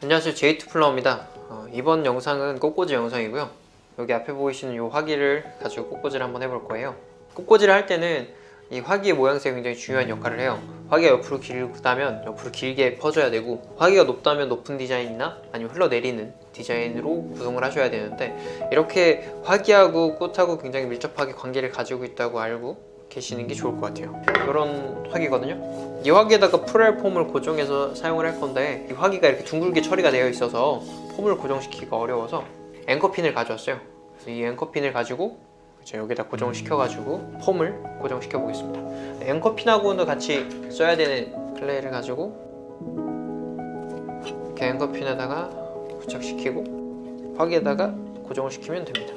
안녕하세요, 제이투플러입니다. 이번 영상은 꽃꽂이 영상이고요. 여기 앞에 보이시는 이 화기를 가지고 꽃꽂이를 한번 해볼 거예요. 꽃꽂이를 할 때는 이 화기의 모양새가 굉장히 중요한 역할을 해요. 화기가 옆으로 길다면 옆으로 길게 퍼져야 되고, 화기가 높다면 높은 디자인이나 아니면 흘러내리는 디자인으로 구성을 하셔야 되는데, 이렇게 화기하고 꽃하고 굉장히 밀접하게 관계를 가지고 있다고 알고 계시는 게 좋을 것 같아요. 이런 화기거든요. 이 화기에다가 프렐 폼을 고정해서 사용을 할 건데, 이 화기가 이렇게 둥글게 처리가 되어 있어서 폼을 고정시키기가 어려워서 앵커핀을 가져왔어요. 그래서 이 앵커핀을 가지고 여기다 고정을 시켜가지고 폼을 고정시켜 보겠습니다. 앵커핀하고는 같이 써야 되는 클레이를 가지고 이렇게 앵커핀에다가 부착시키고 화기에다가 고정을 시키면 됩니다.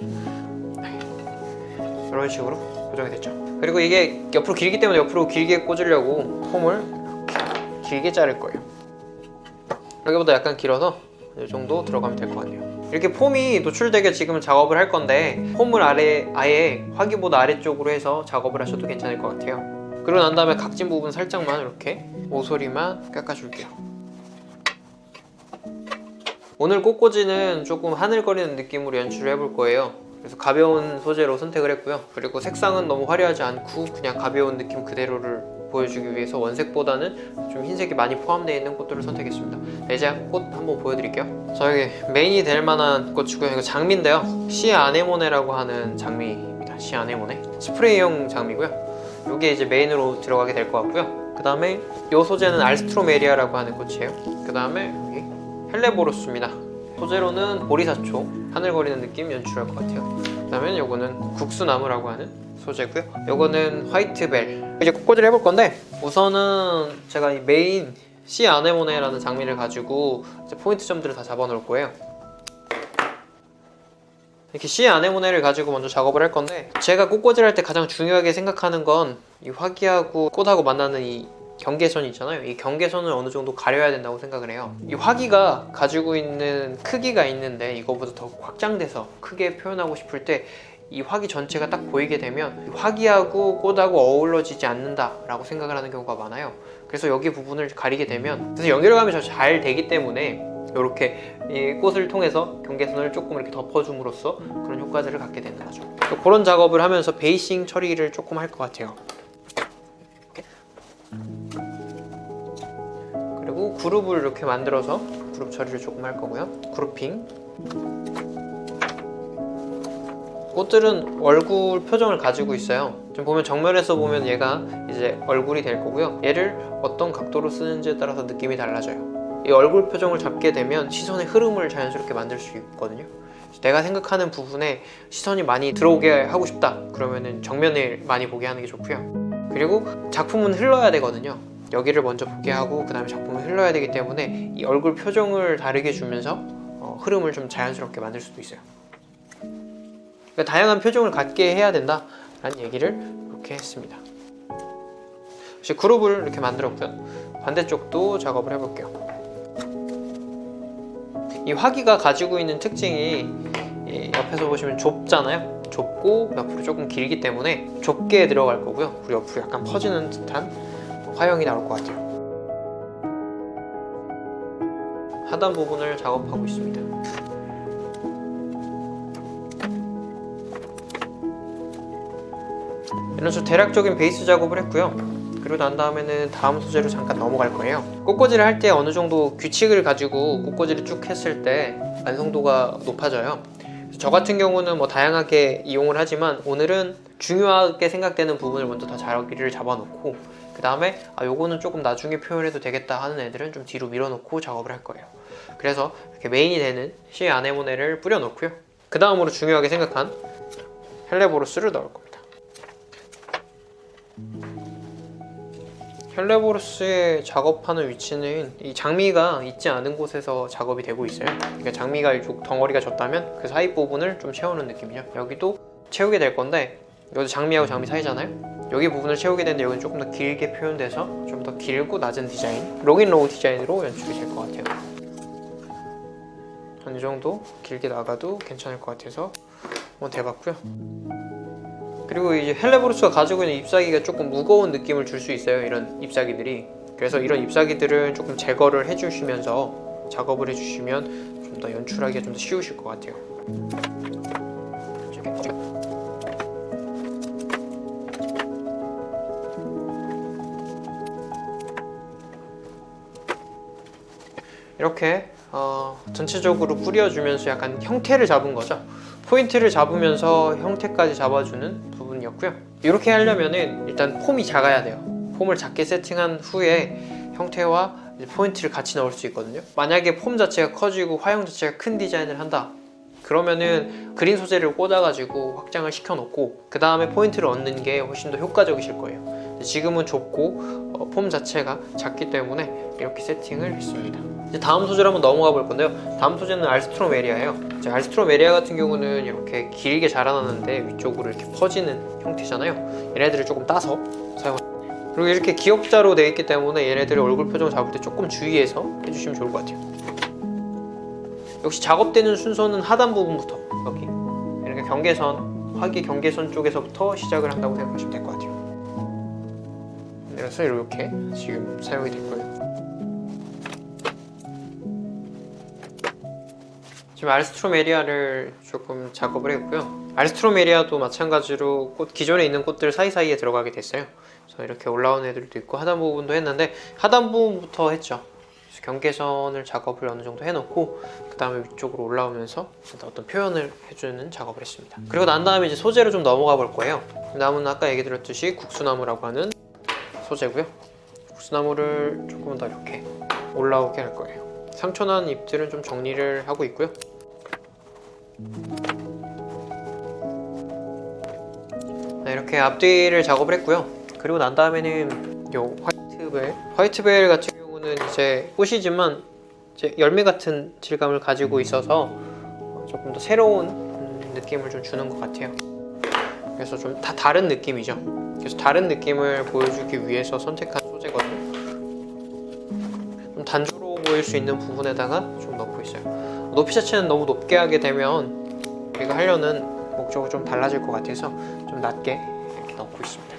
이런 식으로 고정이 됐죠. 그리고 이게 옆으로 길기 때문에 옆으로 길게 꽂으려고 폼을 길게 자를 거예요. 여기보다 약간 길어서 이 정도 들어가면 될 것 같네요. 이렇게 폼이 노출되게 지금 작업을 할 건데, 폼을 아예 화기보다 아래쪽으로 해서 작업을 하셔도 괜찮을 것 같아요. 그러고 난 다음에 각진 부분 살짝만 이렇게 모서리만 깎아줄게요. 오늘 꽃꽂이는 조금 하늘거리는 느낌으로 연출을 해볼 거예요. 그래서 가벼운 소재로 선택을 했고요. 그리고 색상은 너무 화려하지 않고 그냥 가벼운 느낌 그대로를 보여주기 위해서 원색보다는 좀 흰색이 많이 포함되어 있는 꽃들을 선택했습니다. 이제 꽃 한번 보여드릴게요. 저희 메인이 될 만한 꽃이고요. 이거 장미인데요, 시 아네모네라고 하는 장미입니다. 시 아네모네 스프레이형 장미고요. 이게 이제 메인으로 들어가게 될 것 같고요. 그 다음에 이 소재는 알스트로메리아라고 하는 꽃이에요. 그 다음에 여기 헬레보로스입니다. 소재로는 보리사초, 하늘거리는 느낌 연출할 것 같아요. 그 다음에 이거는 국수나무라고 하는 소재고요. 이거는 화이트벨. 이제 꽃꽂이를 해볼 건데, 우선은 제가 이 메인 시 아네모네라는 장미를 가지고 이제 포인트 점들을 다 잡아 놓을 거예요. 이렇게 시 아네모네를 가지고 먼저 작업을 할 건데, 제가 꽃꽂이를 할 때 가장 중요하게 생각하는 건 이 화기하고 꽃하고 만나는 이 경계선이 있잖아요. 이 경계선을 어느 정도 가려야 된다고 생각을 해요. 이 화기가 가지고 있는 크기가 있는데, 이거보다 더 확장돼서 크게 표현하고 싶을 때 이 화기 전체가 딱 보이게 되면 화기하고 꽃하고 어우러지지 않는다 라고 생각을 하는 경우가 많아요. 그래서 여기 부분을 가리게 되면, 그래서 연결감이 잘 되기 때문에 이렇게 이 꽃을 통해서 경계선을 조금 이렇게 덮어줌으로써 그런 효과들을 갖게 되는 거죠. 그런 작업을 하면서 베이싱 처리를 조금 할 것 같아요. 그리고 그룹을 이렇게 만들어서 그룹 처리를 조금 할 거고요. 그룹핑. 꽃들은 얼굴 표정을 가지고 있어요. 지금 보면 정면에서 보면 얘가 이제 얼굴이 될 거고요. 얘를 어떤 각도로 쓰는지에 따라서 느낌이 달라져요. 이 얼굴 표정을 잡게 되면 시선의 흐름을 자연스럽게 만들 수 있거든요. 내가 생각하는 부분에 시선이 많이 들어오게 하고 싶다 그러면은 정면을 많이 보게 하는 게 좋고요. 그리고 작품은 흘러야 되거든요. 여기를 먼저 보게 하고 그 다음에 작품을 흘러야 되기 때문에 이 얼굴 표정을 다르게 주면서 흐름을 좀 자연스럽게 만들 수도 있어요. 그러니까 다양한 표정을 갖게 해야 된다 라는 얘기를 이렇게 했습니다. 이제 그룹을 이렇게 만들었고요. 반대쪽도 작업을 해볼게요. 이 화기가 가지고 있는 특징이 옆에서 보시면 좁잖아요. 좁고 옆으로 조금 길기 때문에 좁게 들어갈 거고요. 그리고 옆으로 약간 퍼지는 듯한 화형이 나올 것 같아요. 하단 부분을 작업하고 있습니다. 이런 식으로 대략적인 베이스 작업을 했고요. 그리고 난 다음에는 다음 소재로 잠깐 넘어갈 거예요. 꽃꽂이를 할 때 어느 정도 규칙을 가지고 꽃꽂이를 쭉 했을 때 완성도가 높아져요. 저 같은 경우는 뭐 다양하게 이용을 하지만, 오늘은 중요하게 생각되는 부분을 먼저 다 자리를 잡아놓고, 그 다음에 요거는 조금 나중에 표현해도 되겠다 하는 애들은 좀 뒤로 밀어놓고 작업을 할 거예요. 그래서 이렇게 메인이 되는 시 아네모네를 뿌려놓고요. 그 다음으로 중요하게 생각한 헬레보로스를 넣을 겁니다. 헬레보로스의 작업하는 위치는 이 장미가 있지 않은 곳에서 작업이 되고 있어요. 그러니까 장미가 이쪽 덩어리가 졌다면 그 사이 부분을 좀 채우는 느낌이죠. 여기도 채우게 될 건데, 여기도 장미하고 장미 사이잖아요. 여기 부분을 채우게 되는데 여기는 조금 더 길게 표현돼서 좀 더 길고 낮은 디자인, 롱앤로우 디자인으로 연출이 될 것 같아요. 한 이 정도 길게 나가도 괜찮을 것 같아서 한번 대봤고요. 그리고 이제 헬레보로스가 가지고 있는 잎사귀가 조금 무거운 느낌을 줄 수 있어요. 이런 잎사귀들이. 그래서 이런 잎사귀들은 조금 제거를 해주시면서 작업을 해주시면 좀 더 연출하기가 좀 더 쉬우실 것 같아요. 이렇게 전체적으로 뿌려주면서 약간 형태를 잡은 거죠. 포인트를 잡으면서 형태까지 잡아주는 부분이었고요. 이렇게 하려면은 일단 폼이 작아야 돼요. 폼을 작게 세팅한 후에 형태와 이제 포인트를 같이 넣을 수 있거든요. 만약에 폼 자체가 커지고 화형 자체가 큰 디자인을 한다, 그러면은 그린 소재를 꽂아가지고 확장을 시켜놓고 그 다음에 포인트를 얻는 게 훨씬 더 효과적이실 거예요. 지금은 좁고 폼 자체가 작기 때문에 이렇게 세팅을 했습니다. 이제 다음 소재로 한번 넘어가 볼 건데요. 다음 소재는 알스트롬에리아예요. 알스트롬에리아 같은 경우는 이렇게 길게 자라나는데 위쪽으로 이렇게 퍼지는 형태잖아요. 얘네들을 조금 따서 사용합니다. 그리고 이렇게 기역자로 되어 있기 때문에 얘네들의 얼굴 표정 잡을 때 조금 주의해서 해주시면 좋을 것 같아요. 역시 작업되는 순서는 하단 부분부터 여기 이렇게 경계선, 화기 경계선 쪽에서부터 시작을 한다고 생각하시면 될 것 같아요. 그래서 이렇게 지금 사용이 될 거예요. 지금 알스트롬에리아를 조금 작업을 했고요. 알스트롬에리아도 마찬가지로 기존에 있는 꽃들 사이사이에 들어가게 됐어요. 그래서 이렇게 올라온 애들도 있고 하단 부분도 했는데 하단 부분부터 했죠. 그래서 경계선을 작업을 어느 정도 해놓고 그 다음에 위쪽으로 올라오면서 어떤 표현을 해주는 작업을 했습니다. 그리고 난 다음에 이제 소재로 좀 넘어가 볼 거예요. 나무는 아까 얘기 드렸듯이 국수나무라고 하는 소재고요. 국수나무를 조금 더 이렇게 올라오게 할 거예요. 상처난 잎들은 좀 정리를 하고 있고요. 이렇게 앞뒤를 작업을 했고요. 그리고 난 다음에는 요 화이트벨 같은 경우는 이제 꽃이지만 이제 열매 같은 질감을 가지고 있어서 조금 더 새로운 느낌을 좀 주는 것 같아요. 그래서 좀 다 다른 느낌이죠. 그래서 다른 느낌을 보여주기 위해서 선택한 소재거든요. 좀 단조로워 보일 수 있는 부분에다가 좀 넣고 있어요. 높이 자체는 너무 높게 하게 되면 우리가 하려는 목적이 좀 달라질 것 같아서 좀 낮게 이렇게 넣고 있습니다.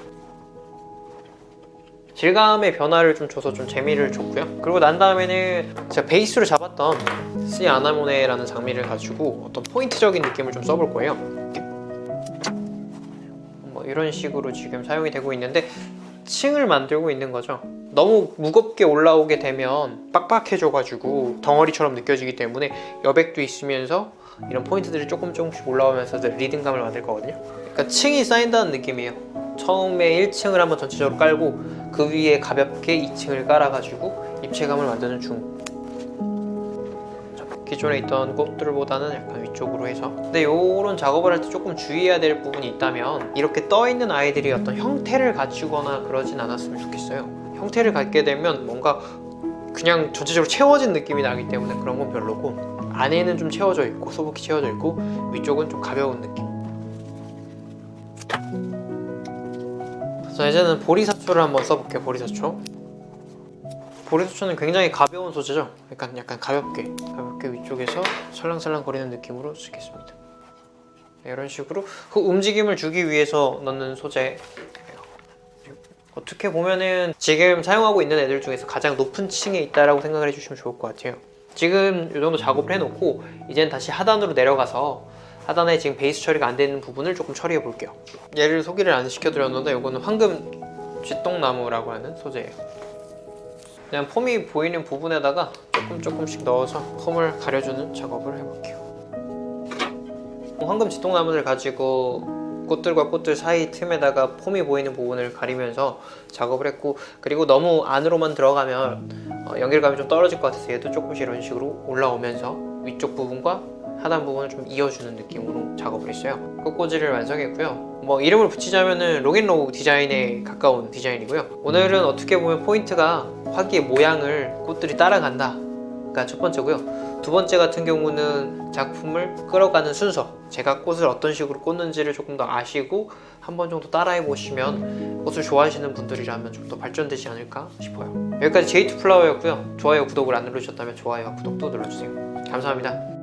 질감의 변화를 좀 줘서 좀 재미를 줬고요. 그리고 난 다음에는 제가 베이스로 잡았던 시 아나모네라는 장미를 가지고 어떤 포인트적인 느낌을 좀 써볼 거예요. 뭐 이런 식으로 지금 사용이 되고 있는데 층을 만들고 있는 거죠. 너무 무겁게 올라오게 되면 빡빡해져가지고 덩어리처럼 느껴지기 때문에 여백도 있으면서 이런 포인트들이 조금씩 올라오면서 리듬감을 만들 거거든요. 그러니까 층이 쌓인다는 느낌이에요. 처음에 1층을 한번 전체적으로 깔고 그 위에 가볍게 2층을 깔아가지고 입체감을 만드는 중. 기존에 있던 꽃들보다는 약간 위쪽으로 해서. 근데 이런 작업을 할 때 조금 주의해야 될 부분이 있다면 이렇게 떠있는 아이들이 어떤 형태를 갖추거나 그러진 않았으면 좋겠어요. 형태를 갖게 되면 뭔가 그냥 전체적으로 채워진 느낌이 나기 때문에 그런 건 별로고, 안에는 좀 채워져 있고 소복히 채워져 있고 위쪽은 좀 가벼운 느낌. 자, 이제는 보리사초를 한번 써볼게요. 보리사초는 굉장히 가벼운 소재죠. 약간 가볍게 위쪽에서 설랑설랑 거리는 느낌으로 쓰겠습니다. 이런 식으로 그 움직임을 주기 위해서 넣는 소재예요. 어떻게 보면은 지금 사용하고 있는 애들 중에서 가장 높은 층에 있다라고 생각을 해주시면 좋을 것 같아요. 지금 이 정도 작업을 해놓고 이제는 다시 하단으로 내려가서 하단에 지금 베이스 처리가 안 되는 부분을 조금 처리해 볼게요. 얘를 소개를 안 시켜드렸는데 이거는 황금 쥐똥나무라고 하는 소재예요. 그냥 폼이 보이는 부분에다가 조금씩 넣어서 폼을 가려주는 작업을 해볼게요. 황금 쥐똥나무를 가지고 꽃들과 꽃들 사이 틈에다가 폼이 보이는 부분을 가리면서 작업을 했고, 그리고 너무 안으로만 들어가면 연결감이 좀 떨어질 것 같아서 얘도 조금씩 이런 식으로 올라오면서 위쪽 부분과 하단 부분을 좀 이어주는 느낌으로 작업을 했어요. 꽃꽂이를 완성했고요. 뭐 이름을 붙이자면은 록앤로우 디자인에 가까운 디자인이고요. 오늘은 어떻게 보면 포인트가 화기의 모양을 꽃들이 따라간다가 첫 번째고요. 두 번째 같은 경우는 작품을 끌어가는 순서, 제가 꽃을 어떤 식으로 꽂는지를 조금 더 아시고 한 번 정도 따라해 보시면 꽃을 좋아하시는 분들이라면 좀 더 발전되지 않을까 싶어요. 여기까지 J2플라워였고요. 좋아요, 구독을 안 누르셨다면 좋아요와 구독도 눌러주세요. 감사합니다.